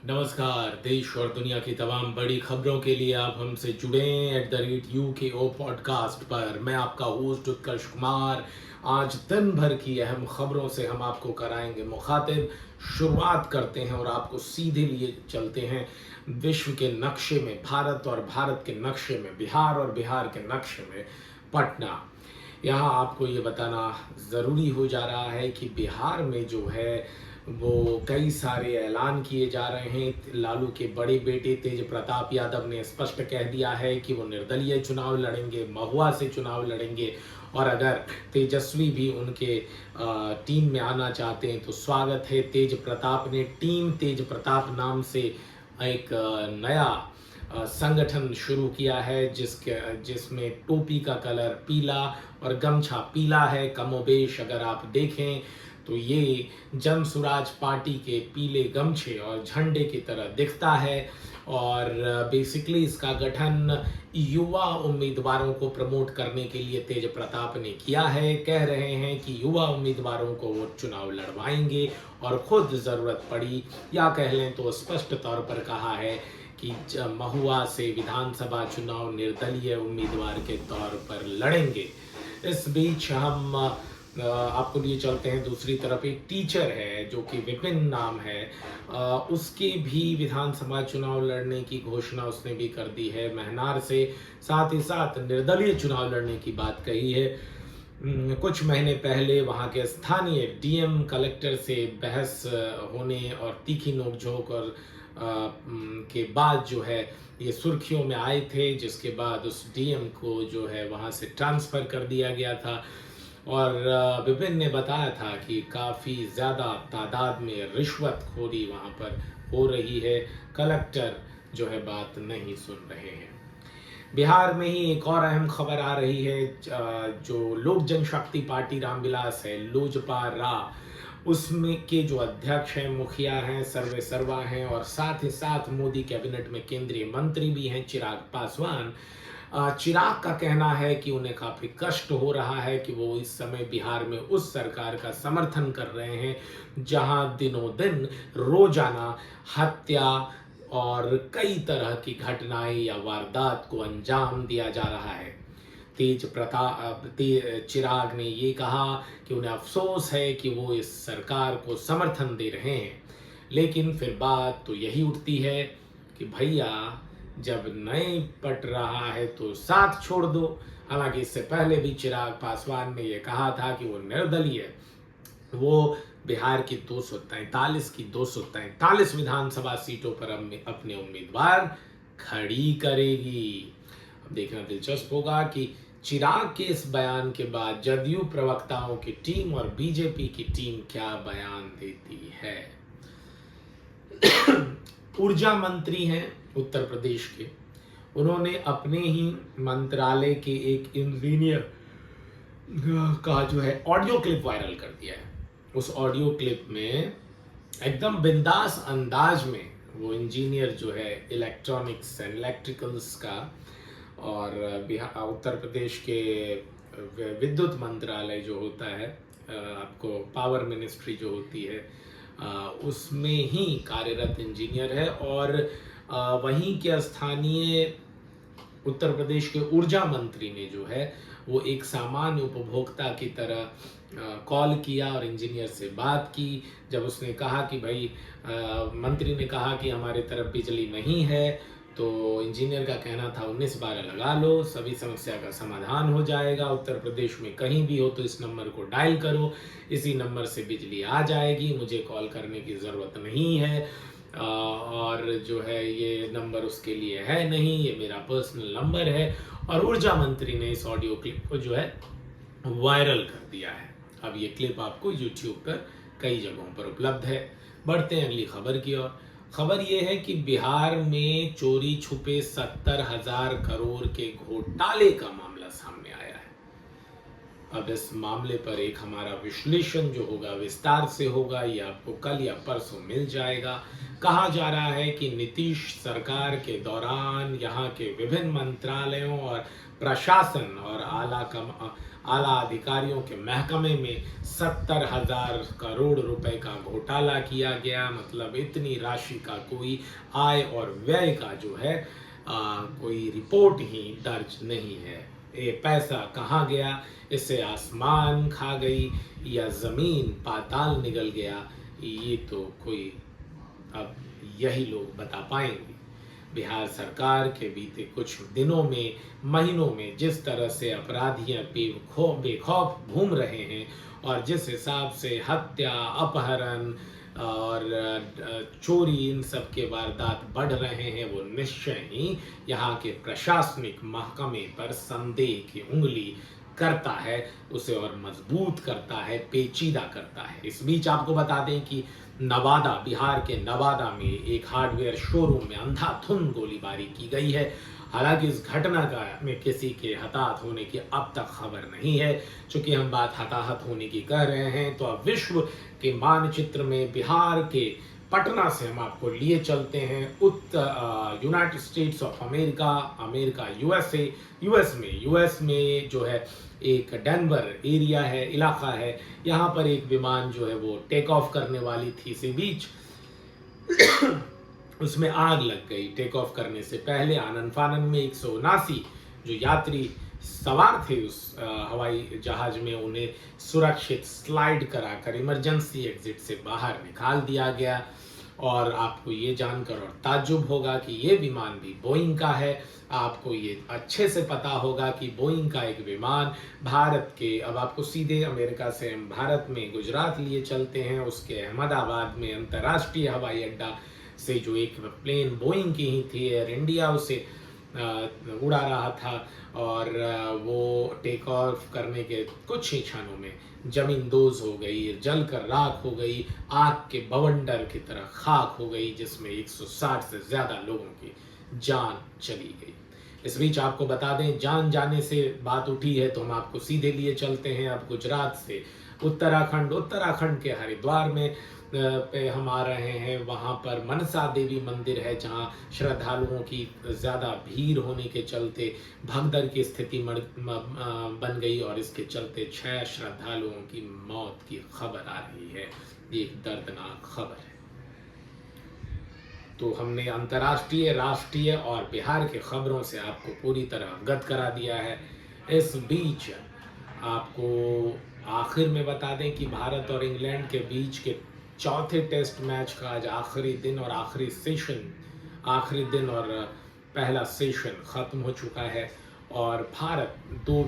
नमस्कार। देश और दुनिया की तमाम बड़ी खबरों के लिए आप हमसे जुड़ें @UKO पॉडकास्ट पर। मैं आपका होस्ट उत्कर्ष कुमार। आज दिन भर की अहम खबरों से हम आपको कराएंगे मुखातिब। शुरुआत करते हैं और आपको सीधे लिए चलते हैं विश्व के नक्शे में भारत, और भारत के नक्शे में बिहार, और बिहार के नक्शे में पटना। यहाँ आपको ये बताना ज़रूरी हो जा रहा है कि बिहार में जो है वो कई सारे ऐलान किए जा रहे हैं। लालू के बड़े बेटे तेज प्रताप यादव ने स्पष्ट कह दिया है कि वो निर्दलीय चुनाव लड़ेंगे, महुआ से चुनाव लड़ेंगे, और अगर तेजस्वी भी उनके टीम में आना चाहते हैं तो स्वागत है। तेज प्रताप ने टीम तेज प्रताप नाम से एक नया संगठन शुरू किया है जिसमें टोपी का कलर पीला और गमछा पीला है। कमोबेश अगर आप देखें तो ये जन सुराज पार्टी के पीले गमछे और झंडे की तरह दिखता है। और बेसिकली इसका गठन युवा उम्मीदवारों को प्रमोट करने के लिए तेज प्रताप ने किया है। कह रहे हैं कि युवा उम्मीदवारों को वो चुनाव लड़वाएंगे, और खुद ज़रूरत पड़ी या कह लें तो स्पष्ट तौर पर कहा है कि महुआ से विधानसभा चुनाव निर्दलीय उम्मीदवार के तौर पर लड़ेंगे। इस बीच हम आपको लिए चलते हैं दूसरी तरफ। एक टीचर है जो कि विपिन नाम है, उसके भी विधानसभा चुनाव लड़ने की घोषणा उसने भी कर दी है महनार से। साथ ही साथ निर्दलीय चुनाव लड़ने की बात कही है। कुछ महीने पहले वहाँ के स्थानीय डीएम कलेक्टर से बहस होने और तीखी नोकझोंक और के बाद जो है ये सुर्खियों में आए थे, जिसके बाद उस डीएम को जो है वहाँ से ट्रांसफ़र कर दिया गया था। और विपिन ने बताया था कि काफ़ी ज़्यादा तादाद में रिश्वतखोरी वहाँ पर हो रही है। कलेक्टर जो है बात नहीं सुन रहे हैं। बिहार में ही एक और अहम खबर आ रही है। जो लोक जनशक्ति पार्टी रामविलास है, लोजपा रा, उसमें के जो अध्यक्ष हैं, मुखिया हैं, सर्वे सर्वा हैं, और साथ ही साथ मोदी कैबिनेट में केंद्रीय मंत्री भी हैं चिराग पासवान। चिराग का कहना है कि उन्हें काफ़ी कष्ट हो रहा है कि वो इस समय बिहार में उस सरकार का समर्थन कर रहे हैं जहां दिनों दिन रोजाना हत्या और कई तरह की घटनाएं या वारदात को अंजाम दिया जा रहा है। चिराग ने ये कहा कि उन्हें अफसोस है कि वो इस सरकार को समर्थन दे रहे हैं, लेकिन फिर बात तो यही उठती है कि भैया जब नहीं पट रहा है तो साथ छोड़ दो। हालांकि इससे पहले भी चिराग पासवान ने यह कहा था कि वो निर्दलीय वो बिहार की 243 विधानसभा सीटों पर अपने उम्मीदवार खड़ी करेगी। अब देखना दिलचस्प होगा कि चिराग के इस बयान के बाद जदयू प्रवक्ताओं की टीम और बीजेपी की टीम क्या बयान देती है। ऊर्जा मंत्री हैं उत्तर प्रदेश के, उन्होंने अपने ही मंत्रालय के एक इंजीनियर का जो है ऑडियो क्लिप वायरल कर दिया है। उस ऑडियो क्लिप में एकदम बिंदास अंदाज में वो इंजीनियर जो है इलेक्ट्रॉनिक्स एंड इलेक्ट्रिकल्स का, और बिहार उत्तर प्रदेश के विद्युत मंत्रालय जो होता है, आपको पावर मिनिस्ट्री जो होती है, उसमें ही कार्यरत इंजीनियर है। और वहीं के स्थानीय उत्तर प्रदेश के ऊर्जा मंत्री ने जो है वो एक सामान्य उपभोक्ता की तरह कॉल किया और इंजीनियर से बात की। जब उसने कहा कि भाई मंत्री ने कहा कि हमारे तरफ बिजली नहीं है, तो इंजीनियर का कहना था 1912 लगा लो, सभी समस्या का समाधान हो जाएगा। उत्तर प्रदेश में कहीं भी हो तो इस नंबर को डायल करो, इसी नंबर से बिजली आ जाएगी, मुझे कॉल करने की ज़रूरत नहीं है। और जो है ये नंबर उसके लिए है नहीं, ये मेरा पर्सनल नंबर है। और ऊर्जा मंत्री ने इस ऑडियो क्लिप को जो है वायरल कर दिया है। अब ये क्लिप आपको यूट्यूब पर कई जगहों पर उपलब्ध है। बढ़ते हैं अगली खबर की ओर। खबर ये है कि बिहार में चोरी छुपे 70,000 करोड़ के घोटाले का मामला सामने आया है। अब इस मामले पर एक हमारा विश्लेषण जो होगा विस्तार से होगा, ये आपको कल या परसों मिल जाएगा। कहा जा रहा है कि नीतीश सरकार के दौरान यहाँ के विभिन्न मंत्रालयों और प्रशासन और आला अधिकारियों के महकमे में 70,000 करोड़ रुपए का घोटाला किया गया। मतलब इतनी राशि का कोई आय और व्यय का जो है कोई रिपोर्ट ही दर्ज नहीं है। ये पैसा कहाँ गया, इससे आसमान खा गई या ज़मीन पाताल निगल गया, ये तो कोई अब यही लोग बता पाएंगे। बिहार सरकार के बीते कुछ दिनों में, महीनों में जिस तरह से अपराधियां बेखौफ घूम रहे हैं और जिस हिसाब से हत्या, अपहरण और चोरी, इन सब के वारदात बढ़ रहे हैं, वो निश्चय ही यहाँ के प्रशासनिक महकमे पर संदेह की उंगली करता है, उसे और मजबूत करता है, पेचीदा करता है। इस बीच आपको बता दें कि नवादा, बिहार के नवादा में एक हार्डवेयर शोरूम में अंधाधुंध गोलीबारी की गई है। हालांकि इस घटना का में किसी के हताहत होने की अब तक खबर नहीं है। चूंकि हम बात हताहत होने की कर रहे हैं, तो अब विश्व के मानचित्र में बिहार के पटना से हम आपको लिए चलते हैं United states of America, US में जो है एक डेनवर एरिया है, इलाका है, यहाँ पर एक विमान जो है वो टेक ऑफ करने वाली थी। इसी बीच उसमें आग लग गई। टेक ऑफ करने से पहले आनन फानन में 179 जो यात्री सवार थे उस हवाई जहाज में, उन्हें सुरक्षित स्लाइड कराकर इमरजेंसी एग्जिट से बाहर निकाल दिया गया। और आपको ये जानकर और ताज्जुब होगा कि ये विमान भी बोइंग का है। आपको ये अच्छे से पता होगा कि बोइंग का एक विमान भारत के, अब आपको सीधे अमेरिका से हम भारत में गुजरात लिए चलते हैं, उसके अहमदाबाद में अंतर्राष्ट्रीय हवाई अड्डा से जो एक प्लेन बोइंग की ही थी, एयर इंडिया उसे उड़ा रहा था और वो टेक ऑफ करने के कुछ ही क्षणों में जमीन दोज हो गई, जलकर राख हो गई, आग के बवंडर की तरह खाक हो गई, जिसमें 160 से ज़्यादा लोगों की जान चली गई। इस बीच आपको बता दें, जान जाने से बात उठी है तो हम आपको सीधे लिए चलते हैं अब गुजरात से उत्तराखंड के हरिद्वार में पे हम आ रहे हैं। वहाँ पर मनसा देवी मंदिर है, जहाँ श्रद्धालुओं की ज़्यादा भीड़ होने के चलते भगदड़ की स्थिति बन गई और इसके चलते 6 श्रद्धालुओं की मौत की खबर आ रही है। ये एक दर्दनाक खबर है। तो हमने अंतर्राष्ट्रीय, राष्ट्रीय और बिहार के खबरों से आपको पूरी तरह अवगत करा दिया है। इस बीच आपको आखिर में बता दें कि भारत और इंग्लैंड के बीच के चौथे टेस्ट मैच का आज आखिरी दिन और पहला सेशन खत्म हो चुका है और भारत 2